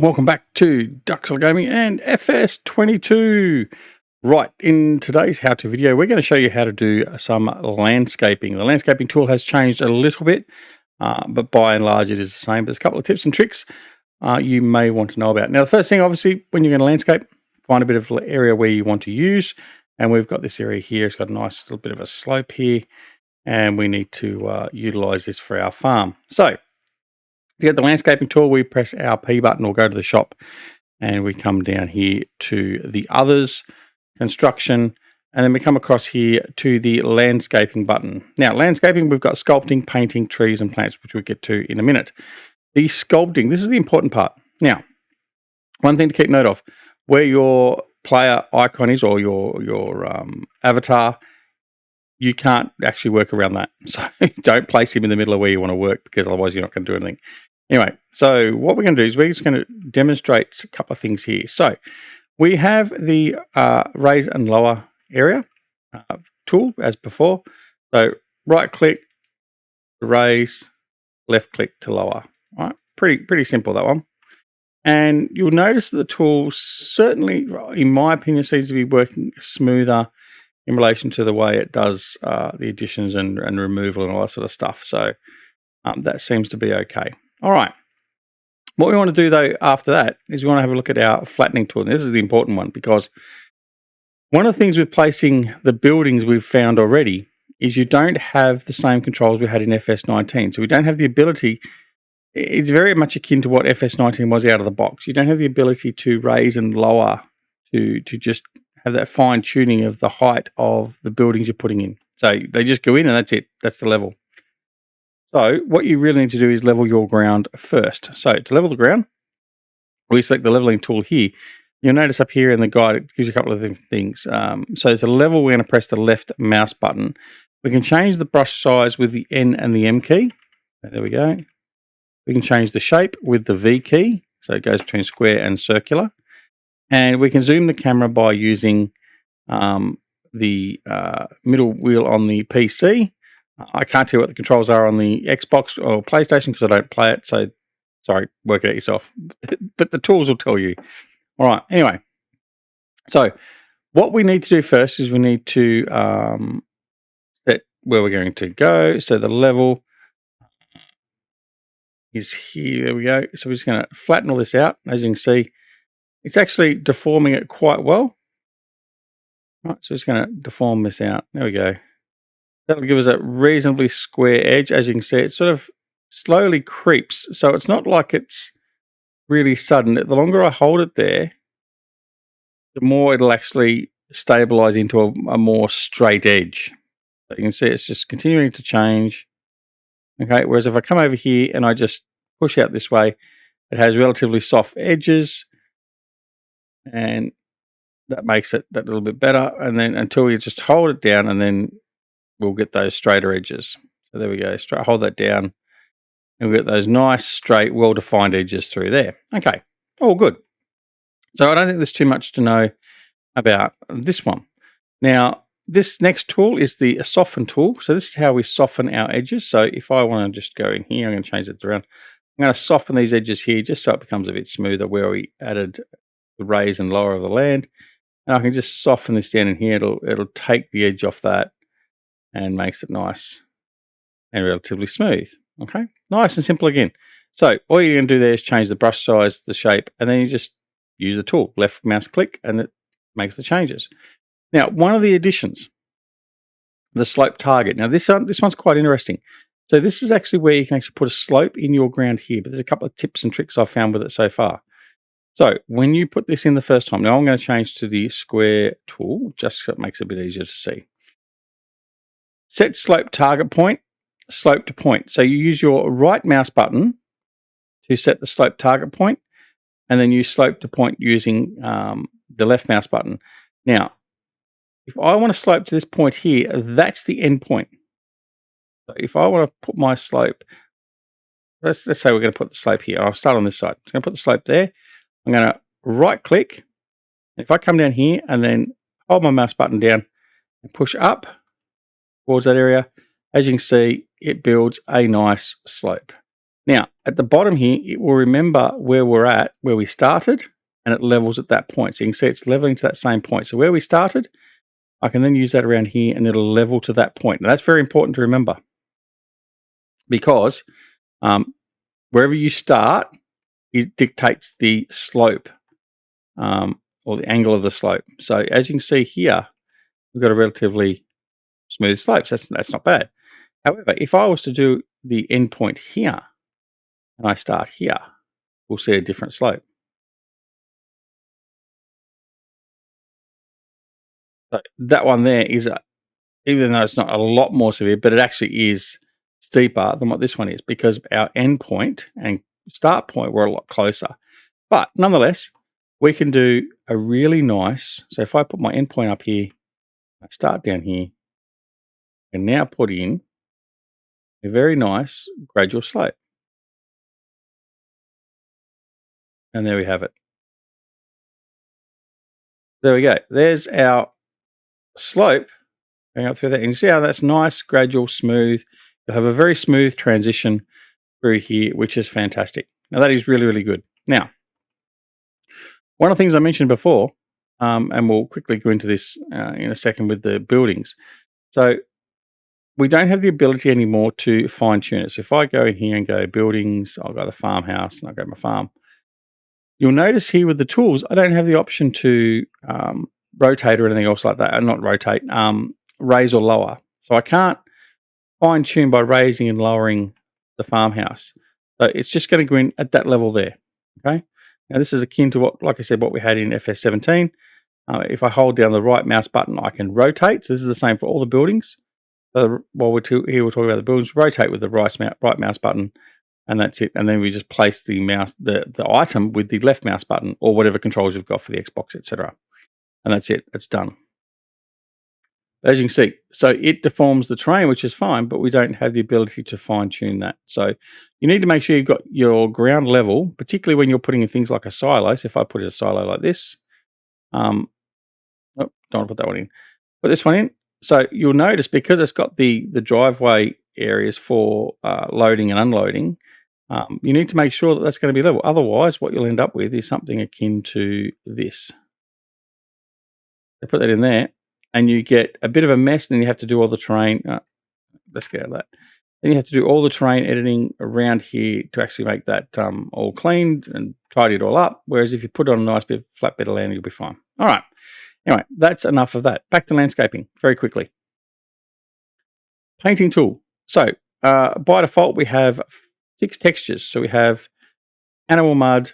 Welcome back to Duxel Gaming and FS22. Right, in today's how-to video, we're going to show you how to do some landscaping. The landscaping tool has changed a little bit, but by and large it is the same. But there's a couple of tips and tricks you may want to know about. Now, the first thing, obviously, when you're going to landscape, find a bit of area where you want to use. And we've got this area here. It's got a nice little bit of a slope here. And we need to utilize this for our farm. So, to get the landscaping tool, we press our P button or go to the shop and we come down here to the others, construction, and then we come across here to the landscaping button. Now, landscaping, we've got sculpting, painting, trees and plants, which we'll get to in a minute. The sculpting, this is the important part. Now, one thing to keep note of, where your player icon is or your avatar, you can't actually work around that. So don't place him in the middle of where you want to work, because otherwise you're not going to do anything. Anyway, so what we're going to do is we're just going to demonstrate a couple of things here. So we have the raise and lower area tool as before. So right click, raise, left click to lower. All right, pretty simple, that one. And you'll notice that the tool certainly, in my opinion, seems to be working smoother in relation to the way it does the additions and removal and all that sort of stuff. So that seems to be okay. All right. What we want to do, though, after that is we want to have a look at our flattening tool. And this is the important one, because one of the things with placing the buildings we've found already is you don't have the same controls we had in FS19. So we don't have the ability. It's very much akin to what FS19 was out of the box. You don't have the ability to raise and lower, to just have that fine tuning of the height of the buildings you're putting in. So they just go in and that's it. That's the level. So what you really need to do is level your ground first. So to level the ground, we select the leveling tool here. You'll notice up here in the guide, it gives you a couple of things. So to level, we're going to press the left mouse button. We can change the brush size with the N and the M key. There we go. We can change the shape with the V key. So it goes between square and circular. And we can zoom the camera by using the middle wheel on the PC. I can't tell you what the controls are on the Xbox or PlayStation because I don't play it. So, sorry, work it out yourself. But the tools will tell you. All right, anyway. So, what we need to do first is we need to set where we're going to go. So, the level is here. There we go. So, we're just going to flatten all this out. As you can see, it's actually deforming it quite well. All right, so just going to deform this out. There we go. That'll give us a reasonably square edge. As you can see, it sort of slowly creeps. So it's not like it's really sudden. The longer I hold it there, the more it'll actually stabilize into a more straight edge. So you can see it's just continuing to change. Okay, whereas if I come over here and I just push out this way, it has relatively soft edges. And that makes it that little bit better. And then until you just hold it down, and then we'll get those straighter edges. So there we go. Hold that down. And we'll get those nice, straight, well-defined edges through there. Okay. All good. So I don't think there's too much to know about this one. Now, this next tool is the soften tool. So this is how we soften our edges. So if I want to just go in here, I'm going to change it around. I'm going to soften these edges here just so it becomes a bit smoother where we added the raise and lower of the land. And I can just soften this down in here. It'll take the edge off that and makes it nice and relatively smooth. Okay, nice and simple again. So all you're going to do there is change the brush size, the shape, and then you just use the tool, left mouse click, and it makes the changes. Now, one of the additions, the slope target. Now this one's quite interesting. So this is actually where you can actually put a slope in your ground here, but there's a couple of tips and tricks I've found with it so far. So when you put this in the first time, now I'm going to change to the square tool, just so it makes it a bit easier to see. Set slope target point, slope to point. So you use your right mouse button to set the slope target point, and then you slope to point using the left mouse button. Now, if I want to slope to this point here, that's the end point. So if I want to put my slope, let's say we're going to put the slope here. I'll start on this side. I'm going to put the slope there. I'm going to right click. If I come down here and then hold my mouse button down and push up towards that area, as you can see, it builds a nice slope. Now, at the bottom here, it will remember where we're at, where we started, and it levels at that point. So you can see it's leveling to that same point. So where we started, I can then use that around here and it'll level to that point. Now, that's very important to remember because wherever you start, it dictates the slope or the angle of the slope. So as you can see here, we've got a relatively smooth slope. So that's not bad. However, if I was to do the end point here and I start here, we'll see a different slope. So that one there is, even though it's not a lot more severe, but it actually is steeper than what this one is because our end point and start point were a lot closer. But nonetheless, we can do a really nice, so if I put my end point up here, I start down here, and now put in a very nice gradual slope. And there we have it. There we go. There's our slope going up through that. And you see how that's nice, gradual, smooth. You'll have a very smooth transition through here, which is fantastic. Now that is really, really good. Now, one of the things I mentioned before, and we'll quickly go into this in a second with the buildings. So we don't have the ability anymore to fine tune it. So if I go in here and go buildings, I'll go to the farmhouse and I'll go to my farm. You'll notice here with the tools, I don't have the option to rotate or anything else like that. Not rotate, raise or lower. So I can't fine tune by raising and lowering the farmhouse. So it's just going to go in at that level there. Okay. Now this is akin to what, like I said, what we had in FS17. If I hold down the right mouse button, I can rotate. So this is the same for all the buildings. So while we're here, we're talking about the buildings. Rotate with the right mouse button, and that's it. And then we just place the mouse, the item with the left mouse button, or whatever controls you've got for the Xbox, etc. And that's it. It's done. As you can see, so it deforms the terrain, which is fine, but we don't have the ability to fine tune that. So you need to make sure you've got your ground level, particularly when you're putting in things like a silo. So if I put in a silo like this, don't want to put that one in. Put this one in. So you'll notice because it's got the driveway areas for loading and unloading, you need to make sure that that's going to be level. Otherwise, what you'll end up with is something akin to this. So put that in there, and you get a bit of a mess. Then you have to do all the terrain. Let's get out of that. Then you have to do all the terrain editing around here to actually make that all cleaned and tidy it all up. Whereas if you put it on a nice flat bit of land, you'll be fine. All right. Anyway, that's enough of that. Back to landscaping very quickly. Painting tool. So by default, we have 6 textures. So we have animal mud,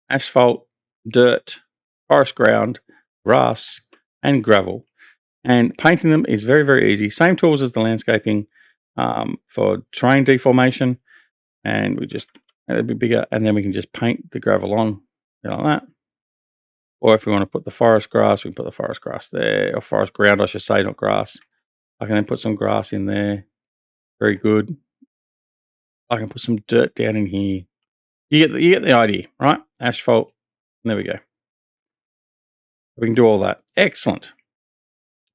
asphalt, dirt, forest ground, grass, and gravel. And painting them is very, very easy. Same tools as the landscaping for terrain deformation. And we just make it a bit bigger, and then we can just paint the gravel on like that. Or if we want to put the forest grass, we can put the forest grass there, or forest ground, I should say, not grass. I can then put some grass in there. Very good. I can put some dirt down in here. You get the idea, right? Asphalt. There we go. We can do all that. Excellent.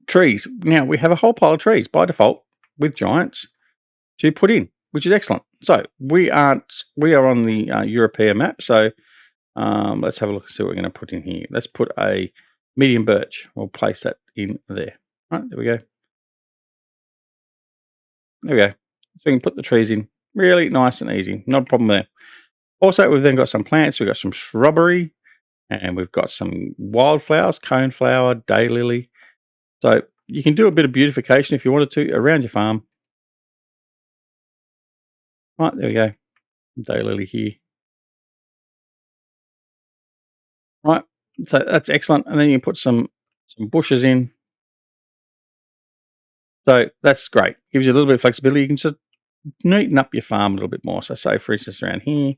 Trees. Now, we have a whole pile of trees by default with giants to put in, which is excellent. So we are on the European map. So let's have a look and see what we're going to put in here. Let's put a medium birch. We'll place that in there. All right, there we go. There we go. So we can put the trees in really nice and easy. Not a problem there. Also, we've then got some plants. We've got some shrubbery, and we've got some wildflowers, coneflower, daylily. So you can do a bit of beautification if you wanted to around your farm. Right, there we go. Daylily here. Right, so that's excellent. And then you can put some bushes in. So that's great. Gives you a little bit of flexibility. You can just neaten up your farm a little bit more. So say, for instance, around here,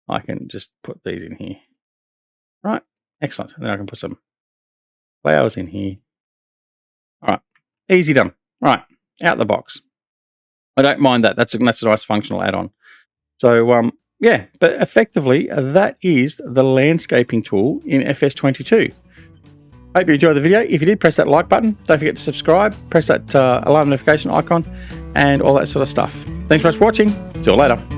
I can just put these in here. Right, excellent. And then I can put some flowers in here. All right, easy done. Right, out the box. I don't mind that. That's a nice functional add-on. So, yeah, but effectively, that is the landscaping tool in FS22. Hope you enjoyed the video. If you did, press that like button. Don't forget to subscribe. Press that alarm notification icon and all that sort of stuff. Thanks very much for watching. See you later.